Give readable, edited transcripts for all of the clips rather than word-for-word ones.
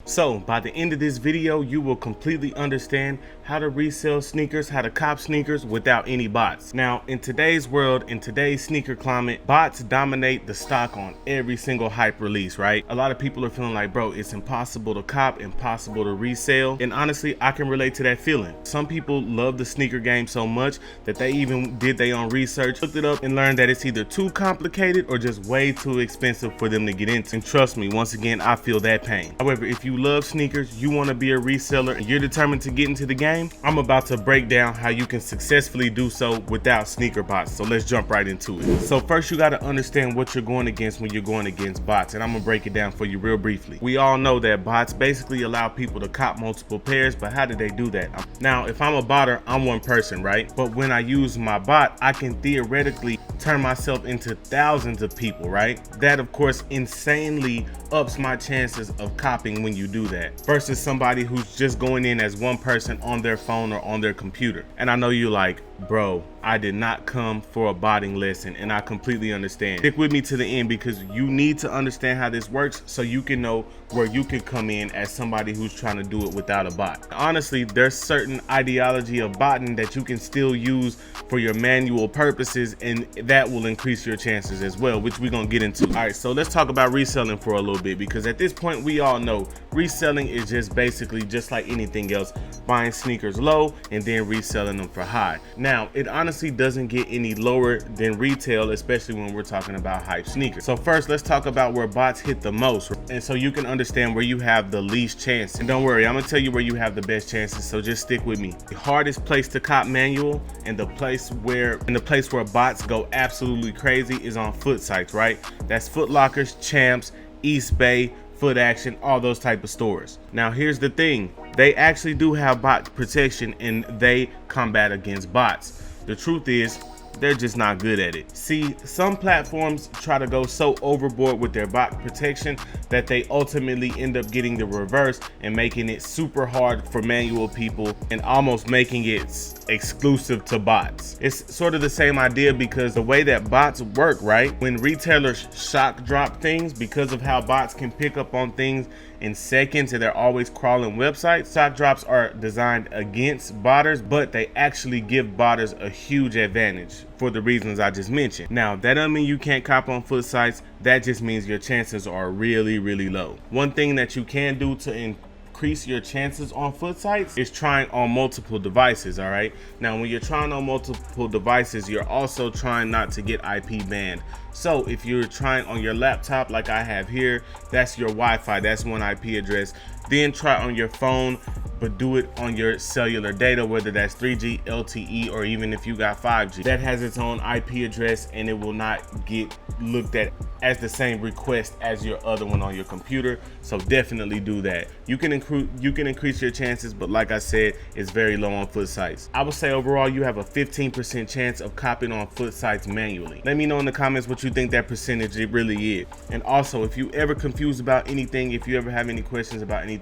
So by the end of this video, you will completely understand how to resell sneakers, how to cop sneakers without any bots. Now, in today's world, in today's sneaker climate, bots dominate the stock on every single hype release, right? A lot of people are feeling like, bro, it's impossible to cop, impossible to resell. And honestly, I can relate to that feeling. Some people love the sneaker game so much that they even did their own research, looked it up, and learned that it's either too complicated or just way too expensive for them to get into. And trust me, once again, I feel that pain. However, if you love sneakers, you want to be a reseller, and you're determined to get into the game, I'm about to break down how you can successfully do so without sneaker bots. So let's jump right into it. So first, you got to understand what you're going against when you're going against bots, and I'm gonna break it down for you real briefly. We all know that bots basically allow people to cop multiple pairs, but how do they do that? Now, if I'm a botter, I'm one person, right? But when I use my bot, I can theoretically turn myself into thousands of people, right? That of course insanely ups my chances of copying when you do that, versus somebody who's just going in as one person on their phone or on their computer. And I know you're like, bro, I did not come for a botting lesson, and I completely understand. Stick with me to the end, because you need to understand how this works so you can know where you can come in as somebody who's trying to do it without a bot. Honestly, there's certain ideology of botting that you can still use for your manual purposes, and that will increase your chances as well, which we're gonna get into. All right, so let's talk about reselling for a little bit, because at this point we all know reselling is just basically just like anything else, buying sneakers low and then reselling them for high. Now, it honestly doesn't get any lower than retail, especially when we're talking about hype sneakers. So first, let's talk about where bots hit the most, and so you can understand where you have the least chance. And don't worry, I'm gonna tell you where you have the best chances, so just stick with me. The hardest place to cop manual and the place where bots go absolutely crazy is on foot sites, right? That's Foot Lockers, Champs, East Bay, Foot Action, all those type of stores. Now here's the thing, they actually do have bot protection and they combat against bots. The truth is, they're just not good at it. See, some platforms try to go so overboard with their bot protection that they ultimately end up getting the reverse and making it super hard for manual people and almost making it exclusive to bots. It's sort of the same idea, because the way that bots work, right? When retailers shock drop things, because of how bots can pick up on things in seconds and they're always crawling websites, shock drops are designed against botters, but they actually give botters a huge advantage for the reasons I just mentioned. Now, that doesn't mean you can't cop on foot sites. That just means your chances are really, really low. One thing that you can do to increase your chances on foot sites is trying on multiple devices. All right, now when you're trying on multiple devices, you're also trying not to get IP banned. So if you're trying on your laptop like I have here, that's your Wi-Fi, that's one IP address. Then try on your phone, but do it on your cellular data, whether that's 3G, LTE, or even if you got 5G. That has its own IP address, and it will not get looked at as the same request as your other one on your computer. So definitely do that. You can increase your chances, but like I said, it's very low on foot sites. I would say overall you have a 15% chance of copying on foot sites manually. Let me know in the comments what you think that percentage it really is. And also, if you ever confused about anything, if you ever have any questions about anything,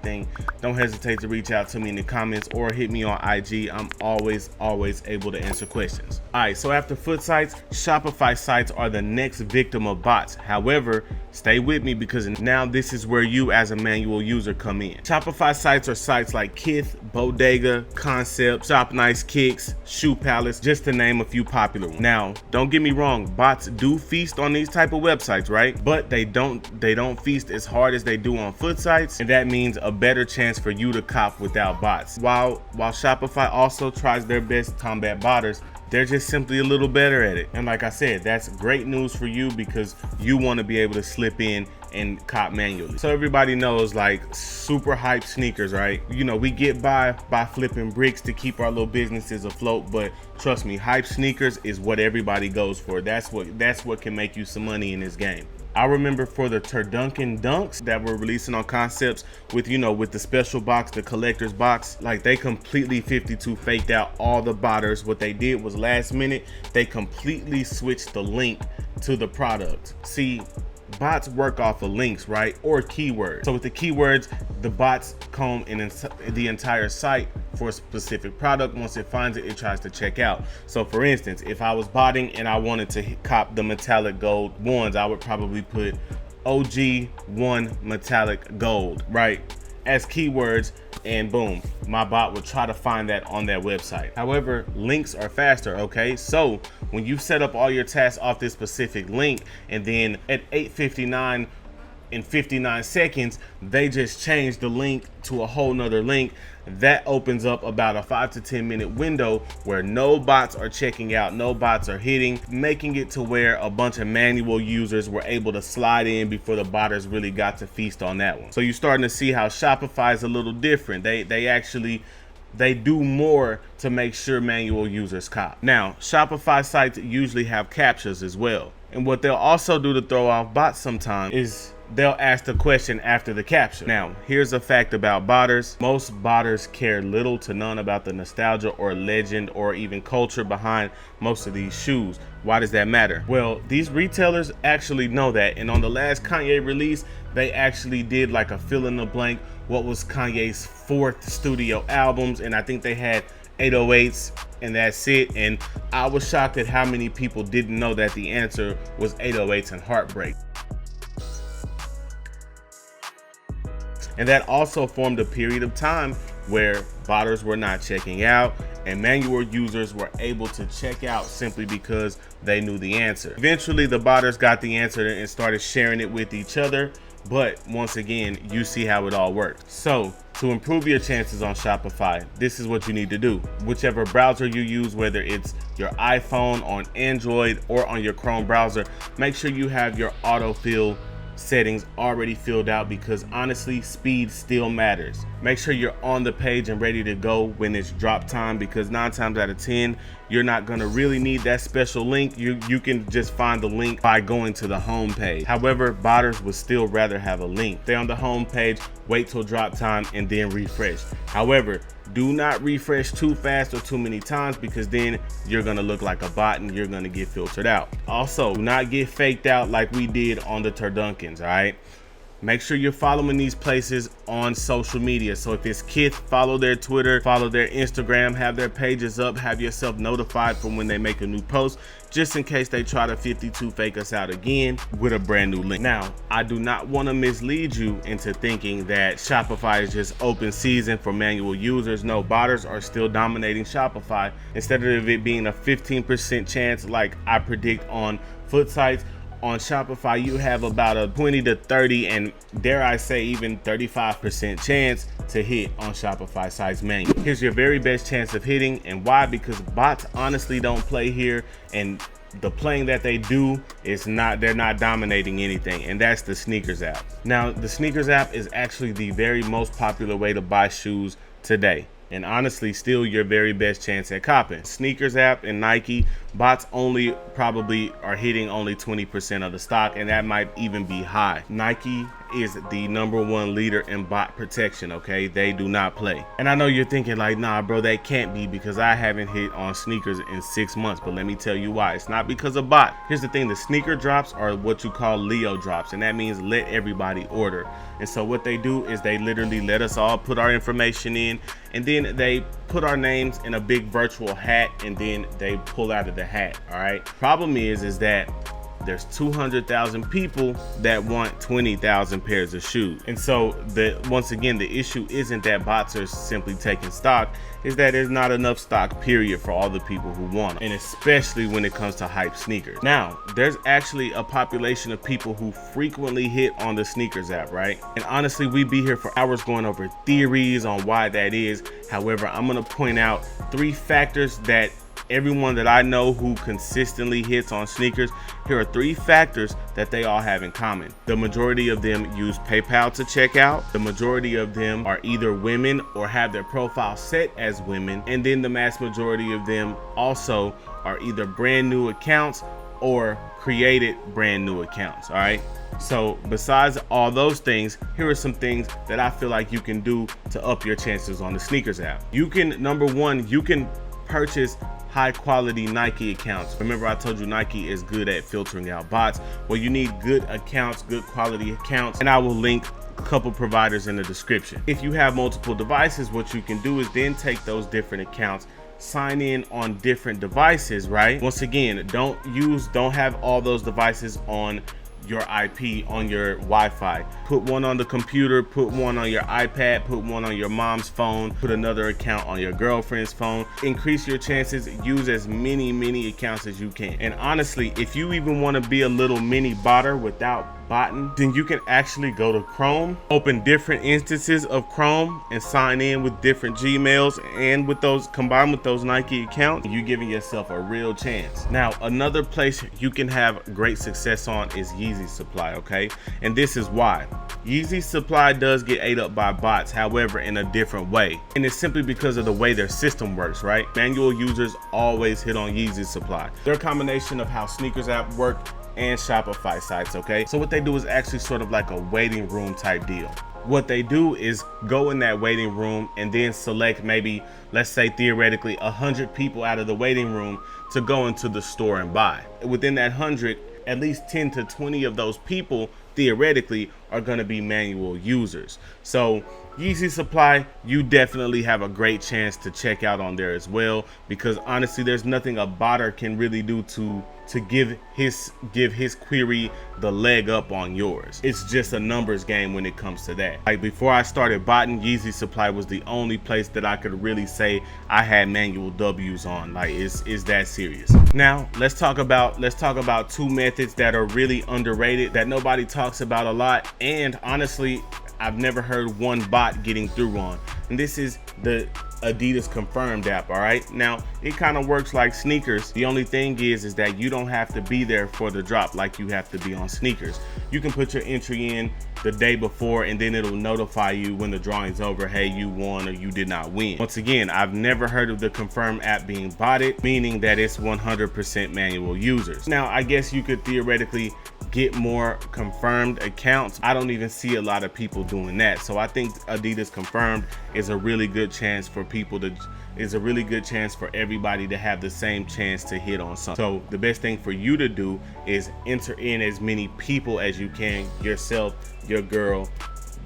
don't hesitate to reach out to me in the comments or hit me on IG. I'm always able to answer questions. All right, so after foot sites, Shopify sites are the next victim of bots. However, stay with me, because now this is where you as a manual user come in. Shopify sites are sites like Kith, Bodega, Concept, Shop Nice, Kicks, Shoe Palace, just to name a few popular ones. Now, don't get me wrong, bots do feast on these type of websites, right? But they don't feast as hard as they do on foot sites, and that means a better chance for you to cop without bots. While Shopify also tries their best to combat botters, they're just simply a little better at it. And like I said, that's great news for you, because you want to be able to slip in and cop manually. So everybody knows, like, super hype sneakers, right? You know, we get by flipping bricks to keep our little businesses afloat, but trust me, hype sneakers is what everybody goes for. That's what can make you some money in this game. I remember for the Turduncan Dunks that were releasing on Concepts with, you know, with the special box, the collector's box, like they completely 52 faked out all the botters. What they did was last minute, they completely switched the link to the product. See, bots work off of links, right? Or keywords. So with the keywords, the bots comb in the entire site for a specific product. Once it finds it, it tries to check out. So for instance, if I was botting and I wanted to cop the metallic gold ones, I would probably put OG1 metallic gold, right? as keywords, and boom, my bot will try to find that on that website. However, links are faster, okay? So when you set up all your tasks off this specific link, and then at 8:59 in 59 seconds, they just change the link to a whole nother link, that opens up about a 5 to 10 minute window where no bots are checking out, no bots are hitting, making it to where a bunch of manual users were able to slide in before the botters really got to feast on that one. So you're starting to see how Shopify is a little different. They do more to make sure manual users cop. Now, Shopify sites usually have captchas as well. And what they'll also do to throw off bots sometimes is they'll ask the question after the captcha. Now, here's a fact about botters. Most botters care little to none about the nostalgia or legend or even culture behind most of these shoes. Why does that matter? Well, these retailers actually know that. And on the last Kanye release, they actually did like a fill in the blank. What was Kanye's 4th studio albums? And I think they had 808s and that's it. And I was shocked at how many people didn't know that the answer was 808s and Heartbreak. And that also formed a period of time where botters were not checking out and manual users were able to check out simply because they knew the answer. Eventually, the botters got the answer and started sharing it with each other. But once again, you see how it all works. So to improve your chances on Shopify, this is what you need to do. Whichever browser you use, whether it's your iPhone, on Android, or on your Chrome browser, make sure you have your autofill settings already filled out, because honestly, speed still matters. Make sure you're on the page and ready to go when it's drop time, because 9 times out of 10 you're not going to really need that special link. You can just find the link by going to the home page. However, botters would still rather have a link. Stay on the home page, wait till drop time, and then refresh. However, do not refresh too fast or too many times, because then you're gonna look like a bot and you're gonna get filtered out. Also, do not get faked out like we did on the Turdunkins, all right? Make sure you're following these places on social media. So if it's Kith, follow their Twitter, follow their Instagram, have their pages up, have yourself notified from when they make a new post, just in case they try to 52 fake us out again with a brand new link. Now, I do not want to mislead you into thinking that Shopify is just open season for manual users. No, botters are still dominating Shopify. Instead of it being a 15% chance like I predict on foot sites, on Shopify you have about a 20 to 30 and dare I say even 35% chance to hit on Shopify sites manually. Here's your very best chance of hitting, and why? Because bots honestly don't play here, and the playing that they do is they're not dominating anything, and that's the SNKRS app. Now, the SNKRS app is actually the very most popular way to buy shoes today, and honestly still your very best chance at copping. SNKRS app and Nike, bots only probably are hitting only 20% of the stock, and that might even be high. Nike is the #1 leader in bot protection, okay? They do not play. And I know you're thinking like, nah bro, that can't be, because I haven't hit on sneakers in 6 months. But let me tell you why. It's not because of bot. Here's the thing, the sneaker drops are what you call Leo drops, and that means let everybody order. And so what they do is they literally let us all put our information in, and then they put our names in a big virtual hat, and then they pull out of the hat. All right, problem is that there's 200,000 people that want 20,000 pairs of shoes. And so once again, the issue isn't that bots are simply taking stock, is that there's not enough stock period for all the people who want them, and especially when it comes to hype sneakers. Now, there's actually a population of people who frequently hit on the SNKRS app, right? And honestly, we'd be here for hours going over theories on why that is. However, I'm gonna point out 3 factors that everyone that I know who consistently hits on sneakers, here are 3 factors that they all have in common. The majority of them use PayPal to check out. The majority of them are either women or have their profile set as women. And then the mass majority of them also are either brand new accounts or created brand new accounts, all right? So besides all those things, here are some things that I feel like you can do to up your chances on the SNKRS app. You can, #1, you can purchase high quality Nike accounts. Remember I told you Nike is good at filtering out bots. Well, you need good accounts, good quality accounts, and I will link a couple providers in the description. If you have multiple devices, what you can do is then take those different accounts, sign in on different devices, right? Once again, don't have all those devices on your IP on your Wi-Fi. Put one on the computer, put one on your iPad, put one on your mom's phone, put another account on your girlfriend's phone. Increase your chances, use as many accounts as you can. And honestly, if you even want to be a little mini botter without botting, then you can actually go to Chrome, open different instances of Chrome and sign in with different Gmails, and with those combined with those Nike accounts, you're giving yourself a real chance. Now, another place you can have great success on is Yeezy Supply, okay? And this is why. Yeezy Supply does get ate up by bots, however, in a different way. And it's simply because of the way their system works, right? Manual users always hit on Yeezy Supply. They're a combination of how sneakers app work and Shopify sites, okay? So what they do is actually sort of like a waiting room type deal. What they do is go in that waiting room and then select maybe, let's say theoretically, 100 people out of the waiting room to go into the store and buy. Within that 100, at least 10 to 20 of those people theoretically are going to be manual users. So Yeezy Supply, you definitely have a great chance to check out on there as well, because honestly, there's nothing a botter can really do to give his query the leg up on yours. It's just a numbers game when it comes to that. Like before I started botting, Yeezy Supply was the only place that I could really say I had manual W's on. Like it's that serious. Now let's talk about two methods that are really underrated that nobody talks about a lot, and honestly I've never heard one bot getting through on, and this is the Adidas Confirmed app. All right, now it kind of works like sneakers. The only thing is that you don't have to be there for the drop like you have to be on sneakers. You can put your entry in the day before and then it'll notify you when the drawing's over, hey, you won or you did not win. Once again, I've never heard of the Confirmed app being botted, meaning that it's 100% manual users. Now I guess you could theoretically get more confirmed accounts. I don't even see a lot of people doing that. So I think Adidas Confirmed is a really good chance for everybody to have the same chance to hit on something. So the best thing for you to do is enter in as many people as you can, yourself, your girl,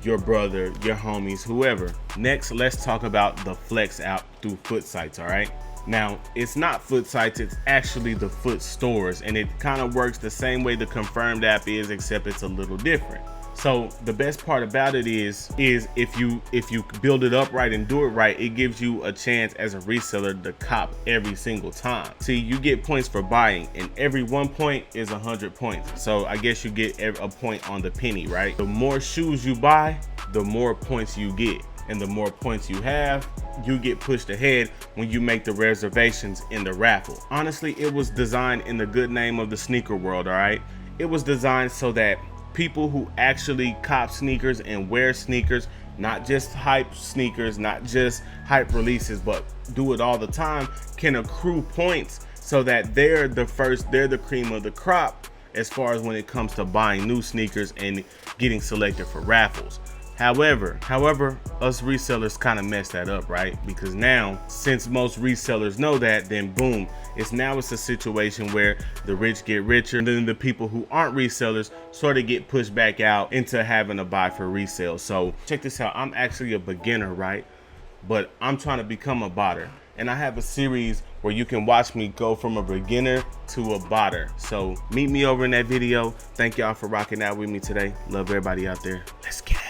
your brother, your homies, whoever. Next, let's talk about the Flex app through Foot Sites, all right? Now, it's not Foot Sites, it's actually the Foot Stores, and it kind of works the same way the Confirmed app is, except it's a little different. So the best part about it is if you build it up right and do it right, it gives you a chance as a reseller to cop every single time. See, you get points for buying, and every 1 point is 100 points. So I guess you get a point on the penny, right? The more shoes you buy, the more points you get, and the more points you have, you get pushed ahead when you make the reservations in the raffle. Honestly, it was designed in the good name of the sneaker world, all right? It was designed so that people who actually cop sneakers and wear sneakers, not just hype sneakers, not just hype releases, but do it all the time, can accrue points so that they're the cream of the crop as far as when it comes to buying new sneakers and getting selected for raffles. However, us resellers kind of messed that up, right? Because now, since most resellers know that, then boom, it's a situation where the rich get richer, and then the people who aren't resellers sort of get pushed back out into having to buy for resale. So check this out. I'm actually a beginner, right? But I'm trying to become a botter. And I have a series where you can watch me go from a beginner to a botter. So meet me over in that video. Thank y'all for rocking out with me today. Love everybody out there. Let's get it.